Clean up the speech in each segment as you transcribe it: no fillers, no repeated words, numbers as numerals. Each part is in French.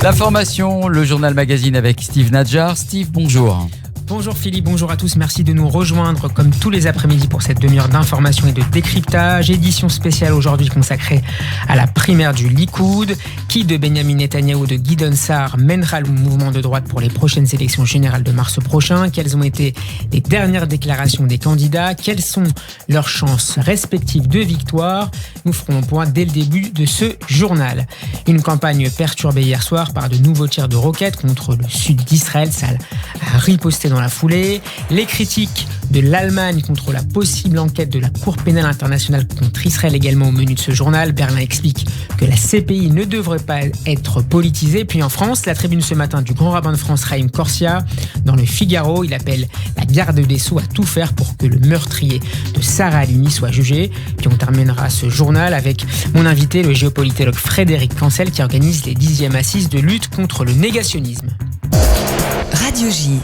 L'information, le journal magazine avec Steve Nadjar. Steve, bonjour. Bonjour Philippe, bonjour à tous, merci de nous rejoindre comme tous les après-midi pour cette demi-heure d'information et de décryptage. Édition spéciale aujourd'hui consacrée à la primaire du Likoud. Qui de Benyamin Netanyahou de Gideon Sa'ar mènera le mouvement de droite pour les prochaines élections générales de mars prochain? Quelles ont été les dernières déclarations des candidats? Quelles sont leurs chances respectives de victoire? Nous ferons un point dès le début de ce journal. Une campagne perturbée hier soir par de nouveaux tirs de roquettes contre le sud d'Israël. Ça a riposté dans la foulée. Les critiques de l'Allemagne contre la possible enquête de la Cour pénale internationale contre Israël également au menu de ce journal. Berlin explique que la CPI ne devrait pas être politisée. Puis en France, la tribune ce matin du grand rabbin de France, Raïm Corsia. Dans le Figaro, il appelle la garde des Sceaux à tout faire pour que le meurtrier de Sarah Halimi soit jugé. Puis on terminera ce journal avec mon invité, le géopolitologue Frédéric Cancel, qui organise les 10e assises de lutte contre le négationnisme. Radio J.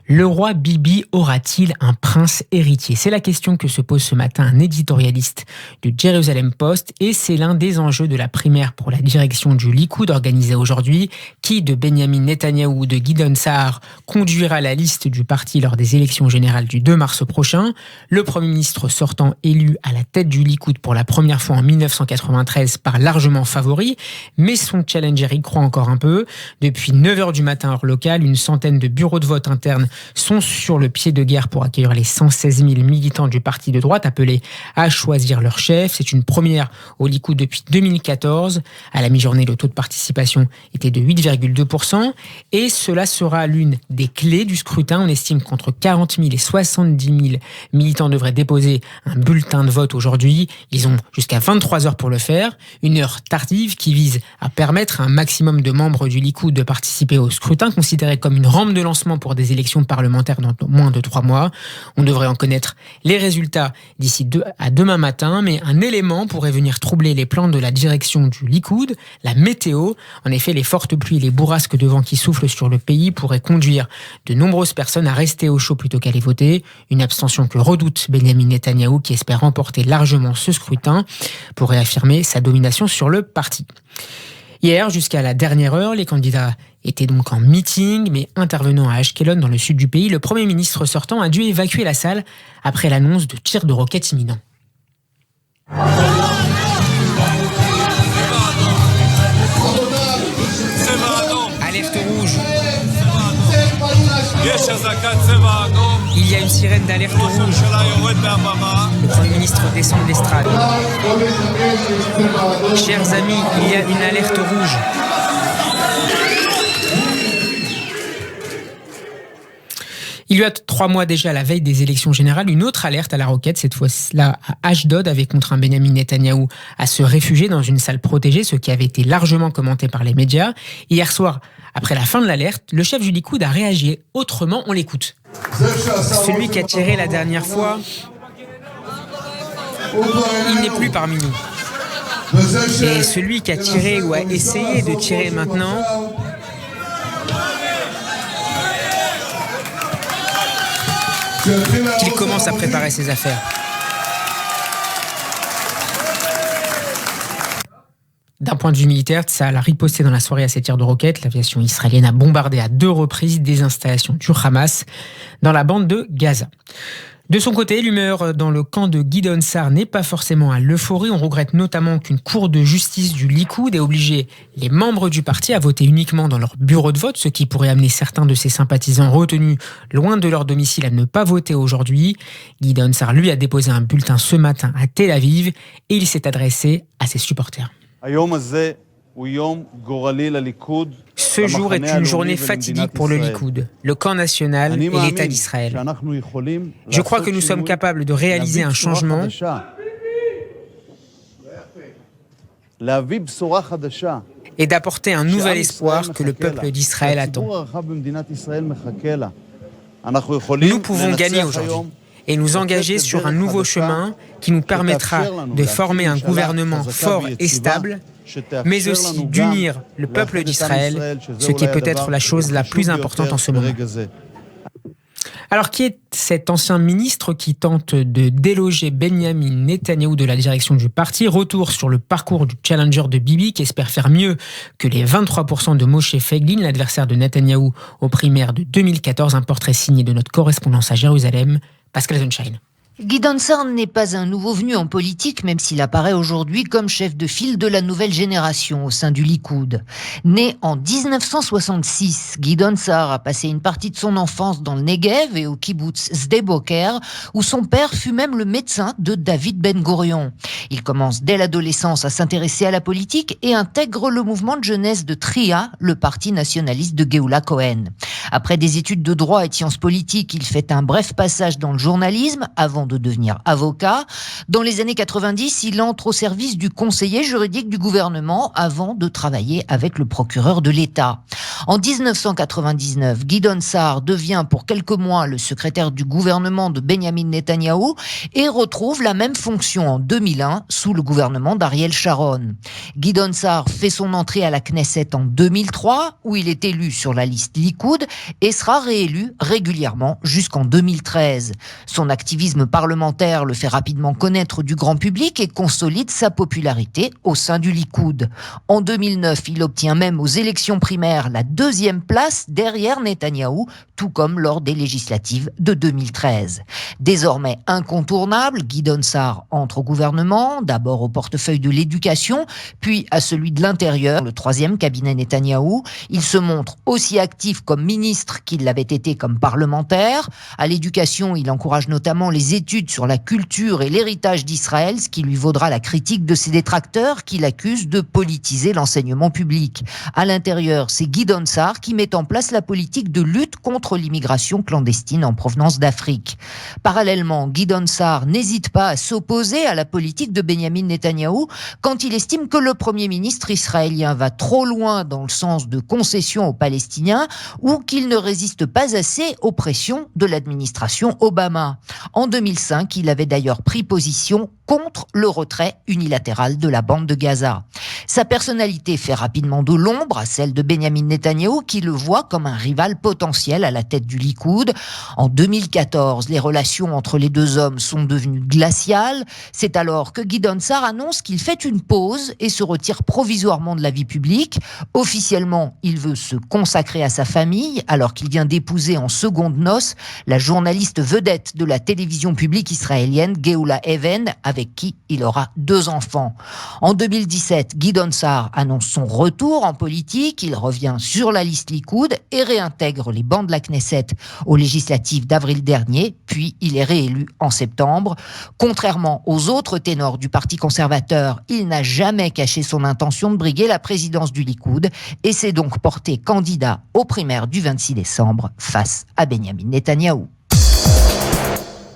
Le roi Bibi aura-t-il un prince héritier? C'est la question que se pose ce matin un éditorialiste du Jerusalem Post et c'est l'un des enjeux de la primaire pour la direction du Likoud organisée aujourd'hui. Qui de Benyamin Netanyahou ou de Gideon Sa'ar conduira la liste du parti lors des élections générales du 2 mars prochain? Le Premier ministre sortant élu à la tête du Likoud pour la première fois en 1993 part largement favori, mais son challenger y croit encore un peu. Depuis 9h du matin heure locale, une centaine de bureaux de vote internes sont sur le pied de guerre pour accueillir les 116 000 militants du parti de droite appelés à choisir leur chef. C'est une première au Likoud depuis 2014. À la mi-journée, le taux de participation était de 8,2% et cela sera l'une des clés du scrutin. On estime qu'entre 40 000 et 70 000 militants devraient déposer un bulletin de vote aujourd'hui. Ils ont jusqu'à 23 heures pour le faire. Une heure tardive qui vise à permettre à un maximum de membres du Likoud de participer au scrutin, considéré comme une rampe de lancement pour des élections parlementaire dans moins de 3 mois. On devrait en connaître les résultats d'ici à demain matin, mais un élément pourrait venir troubler les plans de la direction du Likoud, la météo. En effet, les fortes pluies et les bourrasques de vent qui soufflent sur le pays pourraient conduire de nombreuses personnes à rester au chaud plutôt qu'aller voter. Une abstention que redoute Benyamin Netanyahou qui espère remporter largement ce scrutin pour réaffirmer sa domination sur le parti. Hier, jusqu'à la dernière heure, les candidats étaient donc en meeting, mais intervenant à Ashkelon, dans le sud du pays, le Premier ministre sortant a dû évacuer la salle après l'annonce de tirs de roquettes imminents. Alerte rouge. Il y a une sirène d'alerte rouge. Le Premier ministre descend de l'estrade. Chers amis, il y a une alerte rouge. Il y a 3 mois déjà, à la veille des élections générales, une autre alerte à la roquette, cette fois-là à Ashdod, avait contraint Benyamin Netanyahou à se réfugier dans une salle protégée, ce qui avait été largement commenté par les médias. Hier soir, après la fin de l'alerte, le chef du Likoud a réagi autrement. On l'écoute. Celui qui a tiré la dernière fois, il n'est plus parmi nous. Et celui qui a tiré ou a essayé de tirer maintenant, qu'il commence à préparer ses affaires. D'un point de vue militaire, ça a riposté dans la soirée à ces tirs de roquettes. L'aviation israélienne a bombardé à 2 reprises des installations du Hamas dans la bande de Gaza. De son côté, l'humeur dans le camp de Gideon Sa'ar n'est pas forcément à l'euphorie. On regrette notamment qu'une cour de justice du Likoud ait obligé les membres du parti à voter uniquement dans leur bureau de vote, ce qui pourrait amener certains de ses sympathisants retenus loin de leur domicile à ne pas voter aujourd'hui. Gideon Sa'ar, lui, a déposé un bulletin ce matin à Tel Aviv et il s'est adressé à ses supporters. Ce jour est une journée fatidique pour le Likoud, le camp national et l'État d'Israël. Je crois que nous sommes capables de réaliser un changement et d'apporter un nouvel espoir que le peuple d'Israël attend. Nous pouvons gagner aujourd'hui et nous engager sur un nouveau chemin qui nous permettra de former un gouvernement fort et stable, mais aussi d'unir le peuple d'Israël, ce qui est peut-être la chose la plus importante en ce moment. Alors, qui est cet ancien ministre qui tente de déloger Benyamin Netanyahou de la direction du parti. Retour sur le parcours du challenger de Bibi qui espère faire mieux que les 23% de Moshe Feiglin, l'adversaire de Netanyahou aux primaires de 2014. Un portrait signé de notre correspondance à Jérusalem, Pascal Sunshine. Gideon Sa'ar n'est pas un nouveau venu en politique, même s'il apparaît aujourd'hui comme chef de file de la nouvelle génération au sein du Likoud. Né en 1966, Gideon Sa'ar a passé une partie de son enfance dans le Negev et au kibbutz Sde Boker, où son père fut même le médecin de David Ben Gourion. Il commence dès l'adolescence à s'intéresser à la politique et intègre le mouvement de jeunesse de Tria, le parti nationaliste de Géoula Cohen. Après des études de droit et de sciences politiques, il fait un bref passage dans le journalisme avant de devenir avocat. Dans les années 90, il entre au service du conseiller juridique du gouvernement avant de travailler avec le procureur de l'État. En 1999, Gideon Sa'ar devient pour quelques mois le secrétaire du gouvernement de Benyamin Netanyahou et retrouve la même fonction en 2001 sous le gouvernement d'Ariel Sharon. Gideon Sa'ar fait son entrée à la Knesset en 2003 où il est élu sur la liste Likoud et sera réélu régulièrement jusqu'en 2013. Son activisme parlementaire le fait rapidement connaître du grand public et consolide sa popularité au sein du Likoud. En 2009, il obtient même aux élections primaires la deuxième place derrière Netanyahou, tout comme lors des législatives de 2013. Désormais incontournable, Gideon Sa'ar entre au gouvernement, d'abord au portefeuille de l'éducation, puis à celui de l'intérieur, le troisième cabinet Netanyahou. Il se montre aussi actif comme ministre qu'il l'avait été comme parlementaire. À l'éducation, il encourage notamment les études sur la culture et l'héritage d'Israël, ce qui lui vaudra la critique de ses détracteurs qui l'accusent de politiser l'enseignement public. À l'intérieur, c'est Gideon Sa'ar qui met en place la politique de lutte contre l'immigration clandestine en provenance d'Afrique. Parallèlement, Gideon Sa'ar n'hésite pas à s'opposer à la politique de Benyamin Netanyahou quand il estime que le Premier ministre israélien va trop loin dans le sens de concessions aux Palestiniens ou qu'il ne résiste pas assez aux pressions de l'administration Obama. En 2005, il avait d'ailleurs pris position contre le retrait unilatéral de la bande de Gaza. Sa personnalité fait rapidement de l'ombre à celle de Benyamin Netanyahou qui le voit comme un rival potentiel à la tête du Likoud. En 2014, les relations entre les deux hommes sont devenues glaciales. C'est alors que Gideon Sa'ar annonce qu'il fait une pause et se retire provisoirement de la vie publique. Officiellement, il veut se consacrer à sa famille alors qu'il vient d'épouser en seconde noces la journaliste vedette de la télévision publique israélienne Géoula Even, avec qui il aura 2 enfants. En 2017, Gideon Sa'ar annonce son retour en politique. Il revient sur la liste Likoud et réintègre les bancs de la Knesset aux législatives d'avril dernier, puis il est réélu en septembre. Contrairement aux autres ténors du Parti conservateur, il n'a jamais caché son intention de briguer la présidence du Likoud et s'est donc porté candidat aux primaires du 26 décembre face à Benyamin Netanyahou.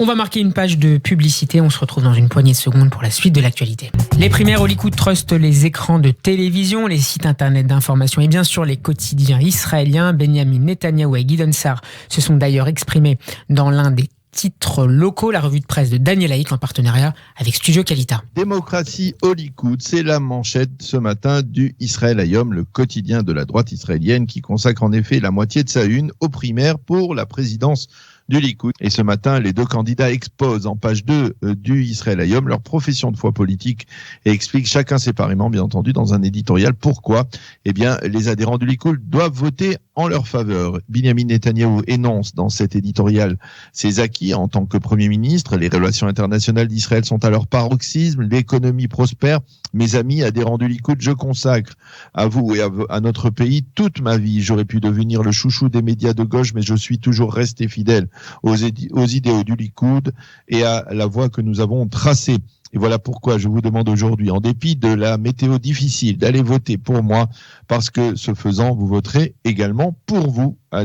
On va marquer une page de publicité, on se retrouve dans une poignée de secondes pour la suite de l'actualité. Les primaires au Likoud trustent les écrans de télévision, les sites internet d'information et bien sûr les quotidiens israéliens. Benyamin Netanyahou et Gideon Sa'ar se sont d'ailleurs exprimés dans l'un des titres locaux, la revue de presse de Daniel Haïk en partenariat avec Studio Kalita. Démocratie au Likoud, c'est la manchette ce matin du Israël Hayom, le quotidien de la droite israélienne qui consacre en effet la moitié de sa une aux primaires pour la présidence du Likoud. Et ce matin, les 2 candidats exposent en page 2 du Israël Hayom leur profession de foi politique et expliquent chacun séparément, bien entendu, dans un éditorial pourquoi les adhérents du Likoud doivent voter en leur faveur. Benyamin Netanyahou énonce dans cet éditorial ses acquis en tant que Premier ministre. Les relations internationales d'Israël sont à leur paroxysme, l'économie prospère. Mes amis adhérents du Likoud, je consacre à vous et à notre pays toute ma vie. J'aurais pu devenir le chouchou des médias de gauche, mais je suis toujours resté fidèle aux idéaux du Likoud et à la voie que nous avons tracée. Et voilà pourquoi je vous demande aujourd'hui, en dépit de la météo difficile, d'aller voter pour moi, parce que ce faisant, vous voterez également pour vous, a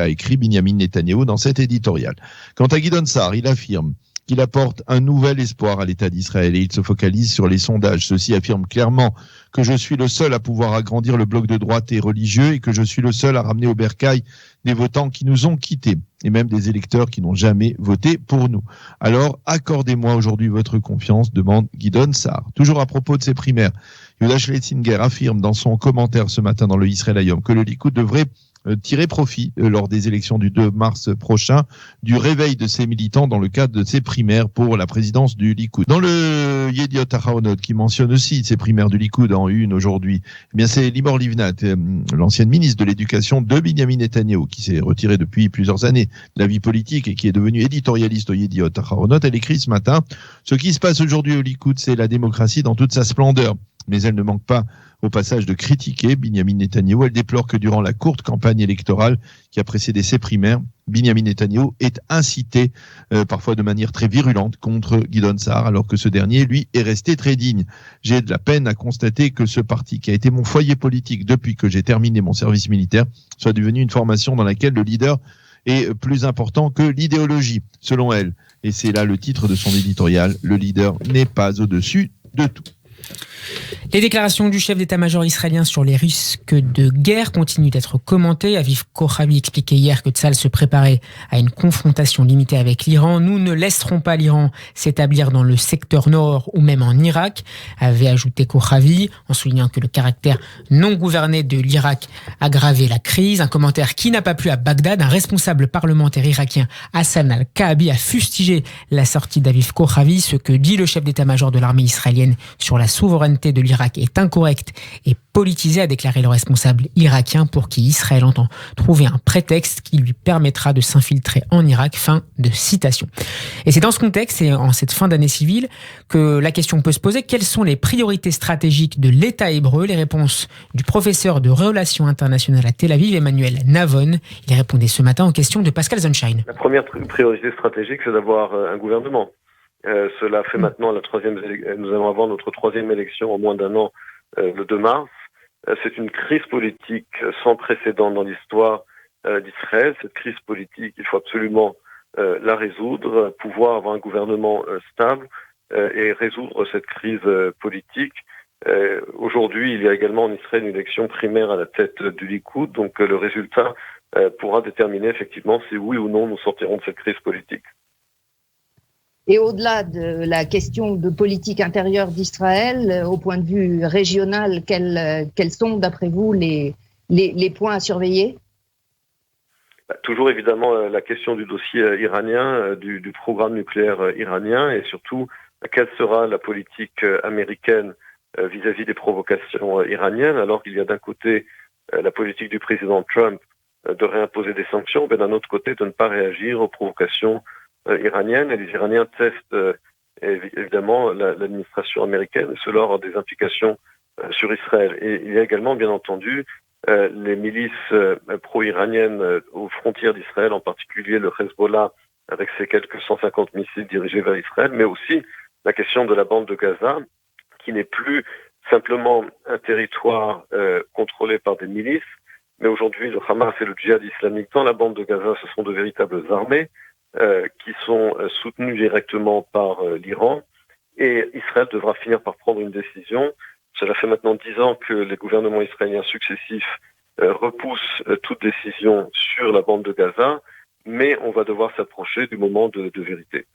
écrit Benyamin Netanyahou dans cet éditorial. Quant à Gideon Sa'ar, il affirme qu'il apporte un nouvel espoir à l'État d'Israël et il se focalise sur les sondages. Ceux-ci affirment clairement que je suis le seul à pouvoir agrandir le bloc de droite et religieux et que je suis le seul à ramener au bercail des votants qui nous ont quittés et même des électeurs qui n'ont jamais voté pour nous. Alors, accordez-moi aujourd'hui votre confiance, demande Gideon Sa'ar. Toujours à propos de ces primaires, Yehuda Schlesinger affirme dans son commentaire ce matin dans le Israël Hayom que le Likoud devrait tirer profit lors des élections du 2 mars prochain du réveil de ces militants dans le cadre de ces primaires pour la présidence du Likoud. Dans le Yediot Ahronoth qui mentionne aussi ces primaires du Likoud en une aujourd'hui, eh bien c'est Limor Livnat, l'ancienne ministre de l'Éducation de Binyamin Netanyahou, qui s'est retirée depuis plusieurs années de la vie politique et qui est devenue éditorialiste au Yediot Ahronoth. Elle écrit ce matin: ce qui se passe aujourd'hui au Likoud, c'est la démocratie dans toute sa splendeur. Mais elle ne manque pas au passage de critiquer Binyamin Netanyahou. Elle déplore que durant la courte campagne électorale qui a précédé ces primaires, Binyamin Netanyahou est incité, parfois de manière très virulente, contre Gideon Sa'ar, alors que ce dernier, lui, est resté très digne. J'ai de la peine à constater que ce parti, qui a été mon foyer politique depuis que j'ai terminé mon service militaire, soit devenu une formation dans laquelle le leader est plus important que l'idéologie, selon elle. Et c'est là le titre de son éditorial: le leader n'est pas au-dessus de tout. Les déclarations du chef d'état-major israélien sur les risques de guerre continuent d'être commentées. Aviv Kochavi expliquait hier que Tsahal se préparait à une confrontation limitée avec l'Iran. Nous ne laisserons pas l'Iran s'établir dans le secteur nord ou même en Irak, avait ajouté Kochavi, en soulignant que le caractère non gouverné de l'Irak aggravait la crise. Un commentaire qui n'a pas plu à Bagdad. Un responsable parlementaire irakien, Hassan al-Kaabi, a fustigé la sortie d'Aviv Kochavi. Ce que dit le chef d'état-major de l'armée israélienne sur la souveraineté de l'Irak est incorrecte et politisé, a déclaré le responsable irakien, pour qui Israël entend trouver un prétexte qui lui permettra de s'infiltrer en Irak. Fin de citation. Et c'est dans ce contexte et en cette fin d'année civile que la question peut se poser: quelles sont les priorités stratégiques de l'État hébreu? Les réponses du professeur de relations internationales à Tel Aviv, Emmanuel Navon. Il répondait ce matin aux questions de Pascal Zonshine. La première priorité stratégique, c'est d'avoir un gouvernement. Cela fait maintenant nous allons avoir notre troisième élection en moins d'un an, le 2 mars. C'est une crise politique sans précédent dans l'histoire d'Israël. Cette crise politique, il faut absolument la résoudre, pouvoir avoir un gouvernement stable et résoudre cette crise politique. Aujourd'hui, il y a également en Israël une élection primaire à la tête du Likoud, donc le résultat pourra déterminer effectivement si oui ou non nous sortirons de cette crise politique. Et au-delà de la question de politique intérieure d'Israël, au point de vue régional, quels sont, d'après vous, les points à surveiller ? Toujours évidemment la question du dossier iranien, du programme nucléaire iranien, et surtout quelle sera la politique américaine vis-à-vis des provocations iraniennes, alors qu'il y a d'un côté la politique du président Trump de réimposer des sanctions, mais d'un autre côté de ne pas réagir aux provocations iranienne, et les Iraniens testent évidemment l'administration américaine, et cela aura des implications sur Israël. Et il y a également, bien entendu, les milices pro-iraniennes aux frontières d'Israël, en particulier le Hezbollah, avec ses quelques 150 missiles dirigés vers Israël, mais aussi la question de la bande de Gaza, qui n'est plus simplement un territoire contrôlé par des milices, mais aujourd'hui le Hamas et le djihad islamique dans la bande de Gaza, ce sont de véritables armées qui sont soutenus directement par l'Iran, et Israël devra finir par prendre une décision. Cela fait maintenant 10 ans que les gouvernements israéliens successifs repoussent toute décision sur la bande de Gaza, mais on va devoir s'approcher du moment de vérité.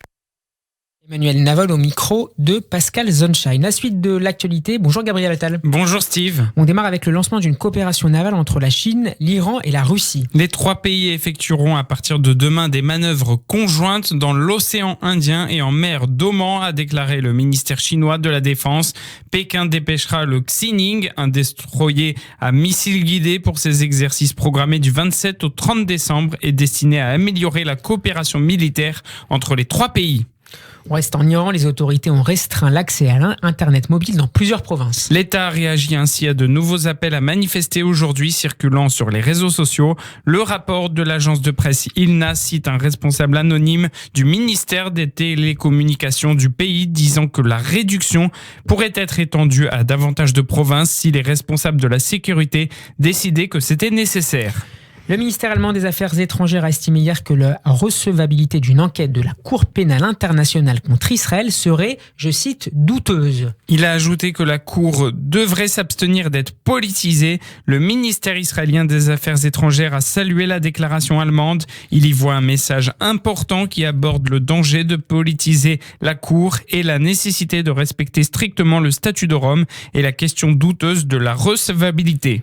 Emmanuel Navon au micro de Pascal Zonshine. La suite de l'actualité. Bonjour Gabriel Attal. Bonjour Steve. On démarre avec le lancement d'une coopération navale entre la Chine, l'Iran et la Russie. Les 3 pays effectueront à partir de demain des manœuvres conjointes dans l'océan Indien et en mer d'Oman, a déclaré le ministère chinois de la Défense. Pékin dépêchera le Xining, un destroyer à missiles guidés, pour ses exercices programmés du 27 au 30 décembre et destinés à améliorer la coopération militaire entre les 3 pays. On reste en Iran, les autorités ont restreint l'accès à l'Internet mobile dans plusieurs provinces. L'État réagit ainsi à de nouveaux appels à manifester aujourd'hui circulant sur les réseaux sociaux. Le rapport de l'agence de presse ILNA cite un responsable anonyme du ministère des télécommunications du pays disant que la réduction pourrait être étendue à davantage de provinces si les responsables de la sécurité décidaient que c'était nécessaire. Le ministère allemand des Affaires étrangères a estimé hier que la recevabilité d'une enquête de la Cour pénale internationale contre Israël serait, je cite, douteuse. Il a ajouté que la Cour devrait s'abstenir d'être politisée. Le ministère israélien des Affaires étrangères a salué la déclaration allemande. Il y voit un message important qui aborde le danger de politiser la Cour et la nécessité de respecter strictement le statut de Rome et la question douteuse de la recevabilité.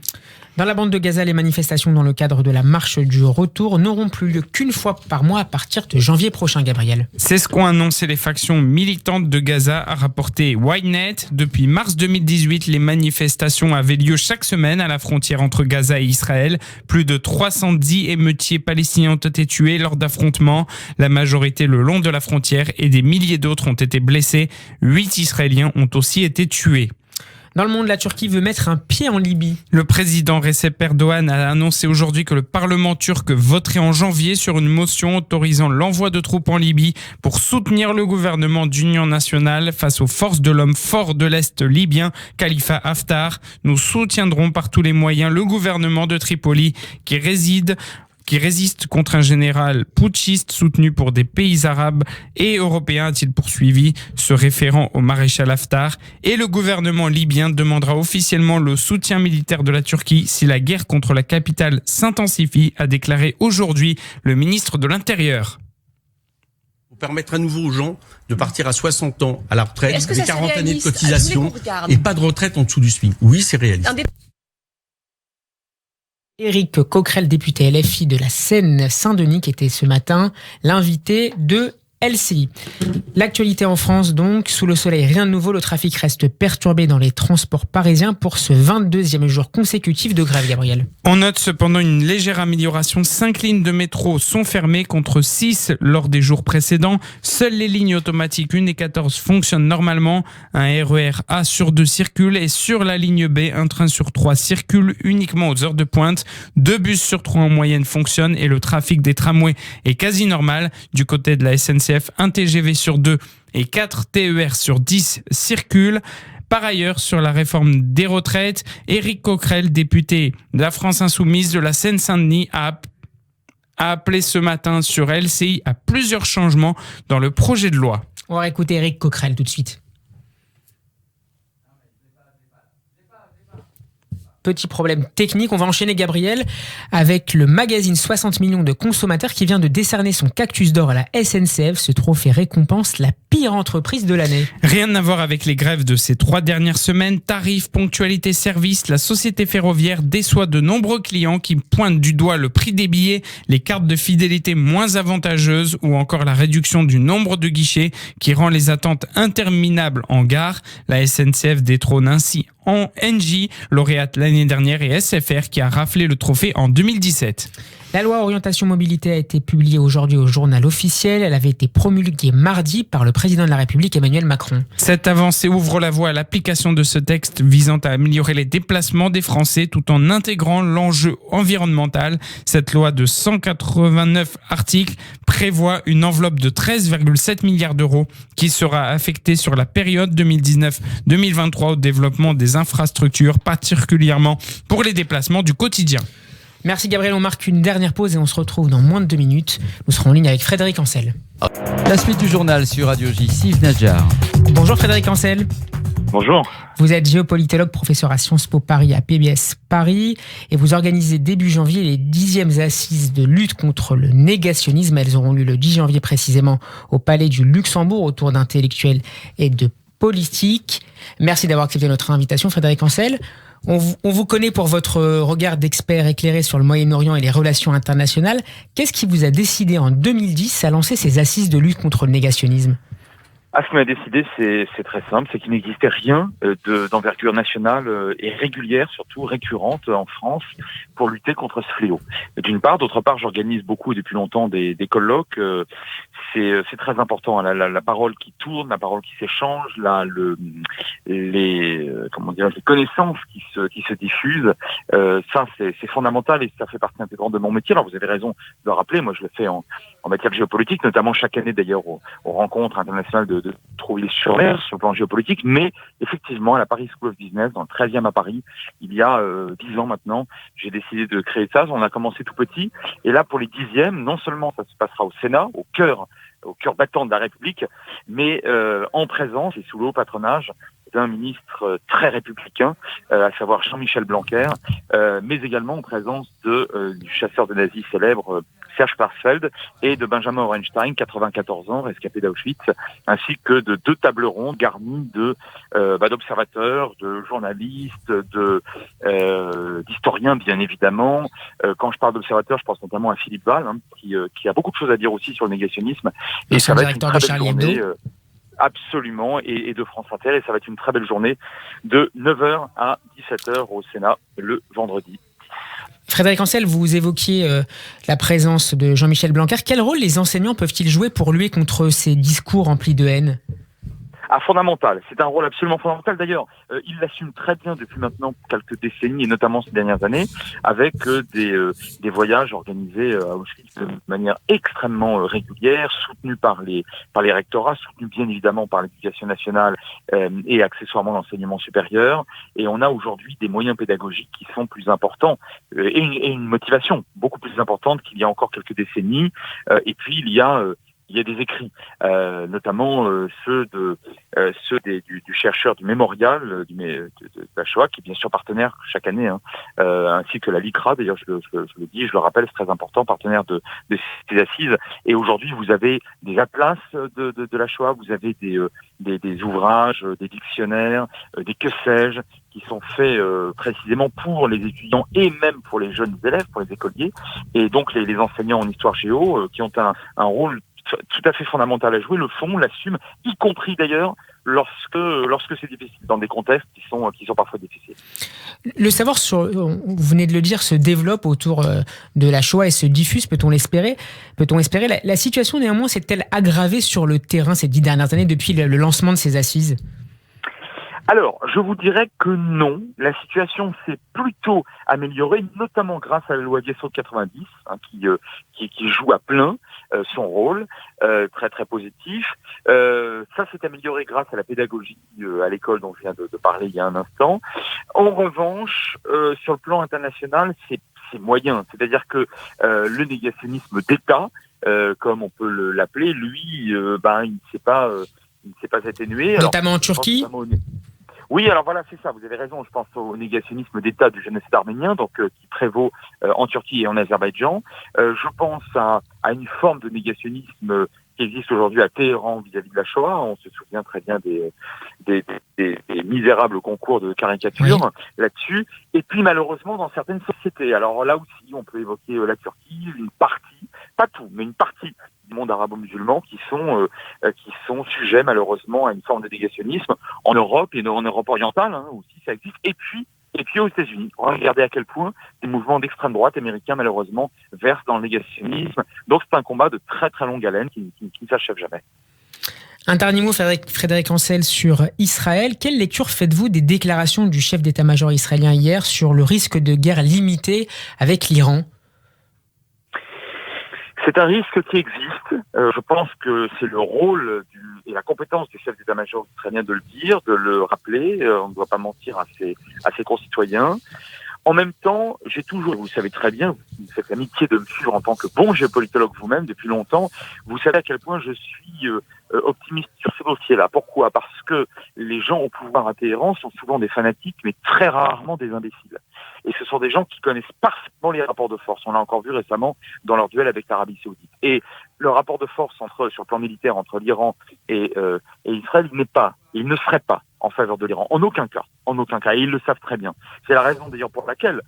Dans la bande de Gaza, les manifestations dans le cadre de la marche du retour n'auront plus lieu qu'une fois par mois à partir de janvier prochain, Gabriel. C'est ce qu'ont annoncé les factions militantes de Gaza, a rapporté Ynet. Depuis mars 2018, les manifestations avaient lieu chaque semaine à la frontière entre Gaza et Israël. Plus de 310 émeutiers palestiniens ont été tués lors d'affrontements, la majorité le long de la frontière, et des milliers d'autres ont été blessés. 8 Israéliens ont aussi été tués. Dans le monde, la Turquie veut mettre un pied en Libye. Le président Recep Erdogan a annoncé aujourd'hui que le Parlement turc voterait en janvier sur une motion autorisant l'envoi de troupes en Libye pour soutenir le gouvernement d'union nationale face aux forces de l'homme fort de l'Est libyen, Khalifa Haftar. Nous soutiendrons par tous les moyens le gouvernement de Tripoli qui résiste contre un général putschiste soutenu pour des pays arabes et européens, a-t-il poursuivi, se référant au maréchal Haftar. Et le gouvernement libyen demandera officiellement le soutien militaire de la Turquie si la guerre contre la capitale s'intensifie, a déclaré aujourd'hui le ministre de l'Intérieur. Pour permettre à nouveau aux gens de partir à 60 ans à la retraite, des 40 années de cotisation et pas de retraite en dessous du SMIC. Oui, c'est réaliste. Éric Coquerel, député LFI de la Seine-Saint-Denis, qui était ce matin l'invité de LCI. L'actualité en France, donc, sous le soleil, rien de nouveau. Le trafic reste perturbé dans les transports parisiens pour ce 22e jour consécutif de grève, Gabriel. On note cependant une légère amélioration. 5 lignes de métro sont fermées contre 6 lors des jours précédents. Seules les lignes automatiques 1 et 14 fonctionnent normalement. Un RER A sur 2 circule et sur la ligne B, un train sur 3 circule uniquement aux heures de pointe. 2 bus sur 3 en moyenne fonctionnent et le trafic des tramways est quasi normal. Du côté de la SNCF, un TGV sur 2 et 4 TER sur 10 circulent. Par ailleurs, sur la réforme des retraites, Éric Coquerel, député de la France Insoumise de la Seine-Saint-Denis, a appelé ce matin sur LCI à plusieurs changements dans le projet de loi. On va écouter Éric Coquerel tout de suite. Petit problème technique. On va enchaîner, Gabriel, avec le magazine 60 millions de consommateurs qui vient de décerner son Cactus d'or à la SNCF. Ce trophée récompense la pire entreprise de l'année. Rien à voir avec les grèves de ces 3 dernières semaines. Tarifs, ponctualité, service, la société ferroviaire déçoit de nombreux clients qui pointent du doigt le prix des billets, les cartes de fidélité moins avantageuses ou encore la réduction du nombre de guichets qui rend les attentes interminables en gare. La SNCF détrône ainsi en NJ, lauréate l'année dernière, et SFR qui a raflé le trophée en 2017. La loi orientation mobilité a été publiée aujourd'hui au journal officiel. Elle avait été promulguée mardi par le président de la République Emmanuel Macron. Cette avancée ouvre la voie à l'application de ce texte visant à améliorer les déplacements des Français tout en intégrant l'enjeu environnemental. Cette loi de 189 articles prévoit une enveloppe de 13,7 milliards d'euros qui sera affectée sur la période 2019-2023 au développement des infrastructures, particulièrement pour les déplacements du quotidien. Merci Gabriel, on marque une dernière pause et on se retrouve dans moins de 2 minutes. Nous serons en ligne avec Frédéric Ancel. La suite du journal sur Radio J, Steve Nadjar. Bonjour Frédéric Ancel. Bonjour. Vous êtes géopolitologue, professeur à Sciences Po Paris à PBS Paris et vous organisez début janvier les 10e assises de lutte contre le négationnisme. Elles auront lieu le 10 janvier précisément au Palais du Luxembourg autour d'intellectuels et de politiques. Merci d'avoir accepté notre invitation Frédéric Ancel. On vous connaît pour votre regard d'expert éclairé sur le Moyen-Orient et les relations internationales. Qu'est-ce qui vous a décidé en 2010 à lancer ces assises de lutte contre le négationnisme ? Ce qui m'a décidé, c'est très simple, c'est qu'il n'existait rien d'envergure nationale et régulière, surtout récurrente en France, pour lutter contre ce fléau. D'une part, d'autre part, j'organise beaucoup depuis longtemps des colloques. C'est très important, hein, la parole qui tourne, la parole qui s'échange, les connaissances qui se diffusent. Ça, c'est fondamental et ça fait partie intégrante de mon métier. Alors, vous avez raison de le rappeler. Moi, je le fais en matière de géopolitique, notamment chaque année d'ailleurs aux rencontres internationales de Trouville-sur-Mer sur le plan géopolitique. Mais effectivement, à la Paris School of Business, dans le 13e à Paris, il y a 10 ans maintenant, j'ai décidé de créer ça. On a commencé tout petit. Et là, pour les 10e, non seulement ça se passera au Sénat, au cœur battant de la République, mais en présence et sous le haut patronage d'un ministre très républicain, à savoir Jean-Michel Blanquer, mais également en présence du chasseur de nazis célèbre Serge Parsfeld, et de Benjamin Orenstein, 94 ans, rescapé d'Auschwitz, ainsi que de 2 tables rondes garnies d'observateurs, de journalistes, d'historiens bien évidemment. Quand je parle d'observateurs, je pense notamment à Philippe Val, qui a beaucoup de choses à dire aussi sur le négationnisme. Et ça va être une très belle journée. Absolument, et de France Inter, et ça va être une très belle journée de 9h à 17h au Sénat le vendredi. Frédéric Ancel, vous évoquiez la présence de Jean-Michel Blanquer. Quel rôle les enseignants peuvent-ils jouer pour lutter contre ces discours remplis de haine ? Fondamental. C'est un rôle absolument fondamental. D'ailleurs, il l'assume très bien depuis maintenant quelques décennies, et notamment ces dernières années, avec des voyages organisés à Auschwitz de manière extrêmement régulière, soutenus par les rectorats, soutenus bien évidemment par l'éducation nationale et accessoirement l'enseignement supérieur. Et on a aujourd'hui des moyens pédagogiques qui sont plus importants et une motivation beaucoup plus importante qu'il y a encore quelques décennies. Et puis il y a des écrits, notamment ceux du chercheur du mémorial de la Shoah, qui est bien sûr partenaire chaque année, ainsi que la LICRA, d'ailleurs je le dis, je le rappelle, c'est très important, partenaire de ces assises. Et aujourd'hui, vous avez des atlas de la Shoah, vous avez des ouvrages, des dictionnaires, des que sais-je, qui sont faits précisément pour les étudiants et même pour les jeunes élèves, pour les écoliers. Et donc les enseignants en histoire géo, qui ont un rôle tout à fait fondamental à jouer, le font, l'assument, y compris d'ailleurs lorsque c'est difficile, dans des contextes qui sont parfois difficiles. Le savoir, vous venez de le dire, se développe autour de la Shoah et se diffuse, peut-on l'espérer ? La situation néanmoins s'est-elle aggravée sur le terrain ces 10 dernières années depuis le lancement de ces assises ? Alors, je vous dirais que non. La situation s'est plutôt améliorée, notamment grâce à la loi Guessot de 90, qui joue à plein son rôle, très très positif. Ça s'est amélioré grâce à la pédagogie à l'école dont je viens de parler il y a un instant. En revanche, sur le plan international, c'est moyen. C'est-à-dire que le négationnisme d'État, comme on peut l'appeler, lui, il ne s'est pas atténué. Notamment en Turquie. Oui, alors voilà, c'est ça, vous avez raison, je pense au négationnisme d'État du génocide arménien, qui prévaut en Turquie et en Azerbaïdjan. Je pense à une forme de négationnisme qui existe aujourd'hui à Téhéran vis-à-vis de la Shoah. On se souvient très bien des misérables concours de caricature là-dessus. Et puis malheureusement dans certaines sociétés. Alors là aussi, on peut évoquer la Turquie, une partie, pas tout, mais une partie du monde arabo-musulman qui sont sujets malheureusement à une forme de négationnisme en Europe et en Europe orientale aussi ça existe. Et puis aux États-Unis, regardez à quel point des mouvements d'extrême droite américains malheureusement versent dans le négationnisme. Donc c'est un combat de très très longue haleine qui ne s'achève jamais. Un dernier mot, Frédéric Ancel, sur Israël. Quelle lecture faites-vous des déclarations du chef d'état-major israélien hier sur le risque de guerre limitée avec l'Iran ? C'est un risque qui existe. Je pense que c'est le rôle et la compétence du chef d'état-major israélien de le dire, de le rappeler. On ne doit pas mentir à ses concitoyens. En même temps, j'ai toujours, vous savez très bien, vous faites l'amitié de me suivre en tant que bon géopolitologue vous-même depuis longtemps, vous savez à quel point je suis optimiste sur ce dossier-là. Pourquoi ? Parce que les gens au pouvoir à Téhéran sont souvent des fanatiques, mais très rarement des imbéciles. Et ce sont des gens qui connaissent parfaitement les rapports de force. On l'a encore vu récemment dans leur duel avec l'Arabie Saoudite. Et le rapport de force sur le plan militaire entre l'Iran et Israël, il ne serait pas en faveur de l'Iran. En aucun cas. Et ils le savent très bien. C'est la raison d'ailleurs pour laquelle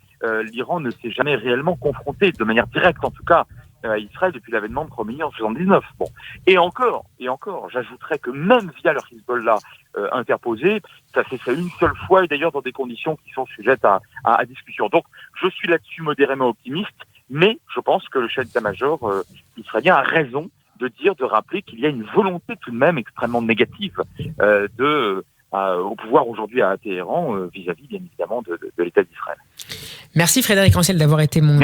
l'Iran ne s'est jamais réellement confronté, de manière directe en tout cas, à Israël depuis l'avènement de Khomeini en 79. Bon. Et encore, j'ajouterais que même via leur Hezbollah interposé, ça s'est fait une seule fois et d'ailleurs dans des conditions qui sont sujettes à discussion. Donc, je suis là-dessus modérément optimiste, mais je pense que le chef d'état-major israélien a raison de rappeler qu'il y a une volonté tout de même extrêmement négative au pouvoir aujourd'hui à Téhéran vis-à-vis bien évidemment de l'État d'Israël. Merci Frédéric Ancel d'avoir été mon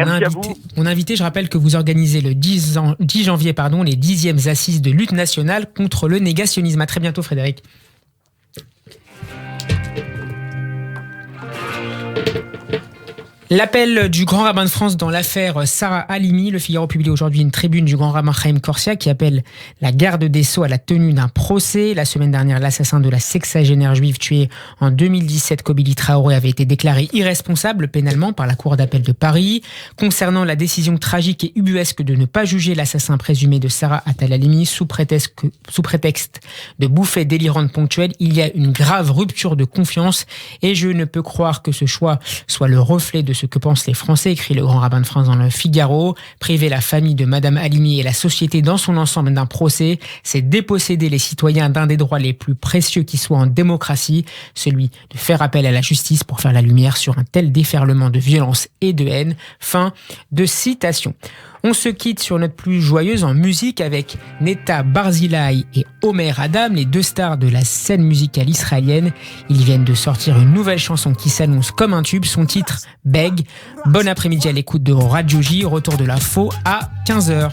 invité. Je rappelle que vous organisez le 10 janvier les 10e assises de lutte nationale contre le négationnisme. À très bientôt Frédéric. L'appel du grand rabbin de France dans l'affaire Sarah Halimi. Le Figaro publie aujourd'hui une tribune du grand rabbin Chaim Korsia qui appelle la garde des Sceaux à la tenue d'un procès. La semaine dernière, l'assassin de la sexagénaire juive tuée en 2017, Kobili Traoré, avait été déclaré irresponsable pénalement par la Cour d'appel de Paris. Concernant la décision tragique et ubuesque de ne pas juger l'assassin présumé de Sarah Attal Halimi sous prétexte de bouffées délirantes ponctuelles, il y a une grave rupture de confiance et je ne peux croire que ce choix soit le reflet de ce que pensent les Français, écrit le grand rabbin de France dans le Figaro. Priver la famille de Madame Halimi et la société dans son ensemble d'un procès, c'est déposséder les citoyens d'un des droits les plus précieux qui soient en démocratie, celui de faire appel à la justice pour faire la lumière sur un tel déferlement de violence et de haine. Fin de citation. On se quitte sur notre plus joyeuse en musique avec Netta Barzilai et Omer Adam, les deux stars de la scène musicale israélienne. Ils viennent de sortir une nouvelle chanson qui s'annonce comme un tube, son titre Beg. Bon après-midi à l'écoute de Radio J, retour de l'info à 15h.